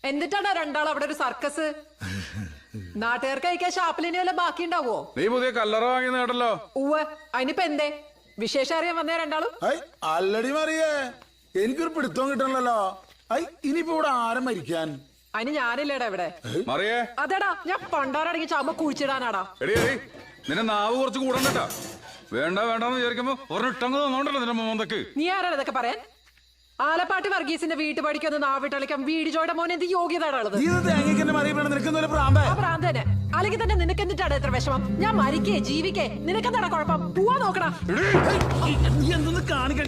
എന്നിട്ടാണ് രണ്ടാൾ അവിടെ ഒരു സർക്കസ്? നാട്ടുകാർക്ക് കഴിക്കാൻ ഷാപ്പിലിന് വല്ല ബാക്കി ഉണ്ടാവോ? നീ പുതിയ കല്ലറ വാങ്ങി നേടല്ലോ. ഉവ്വ്, അതിനിപ്പോ എന്തേ? വിശേഷം അറിയാൻ വന്നേ രണ്ടാളും? അല്ലടി മറിയേ, എനിക്കൊരു പിടുത്തം കിട്ടണല്ലോ. ഇനിയിപ്പോ ഇവിടെ ആരും മരിക്കാൻ? അതിന് ഞാനില്ലേടാ ഇവിടെ. മറിയേ, അതെടാ, ഞാൻ പണ്ടാരടങ്ങി ചാമ്പ കുഴിച്ചിടാനാടാ. എടി നിന്നെ നാവ് കുറച്ച് കൂടണ്ടട്ടാ. വേണ്ട വേണ്ടെന്ന് വിചാരിക്കുമ്പോ ഒരെട്ടങ്ങ് തന്നോണ്ടല്ലോ നിന്റെ മോന്തക്ക്. നീ ആരാണ് ഇതൊക്കെ പറയാൻ? ആലപ്പാട്ടി വർഗീസിന്റെ വീട്ടുപടിക്കൊന്ന് നാവിട്ടളിക്കാൻ വീടിജോയുടെ മോനെ എന്ത് യോഗ്യതയുള്ളത്? ഭ്രാന്തനെ അല്ലെങ്കിൽ തന്നെ നിനക്ക് എന്നിട്ടാണ് എത്ര വിഷമം? ഞാൻ മരിക്കേ ജീവിക്കേ, നിനക്കെന്താണ് കുഴപ്പം? പോവാ നോക്കടാ. എന്തൊന്ന് കാണിക്കാൻ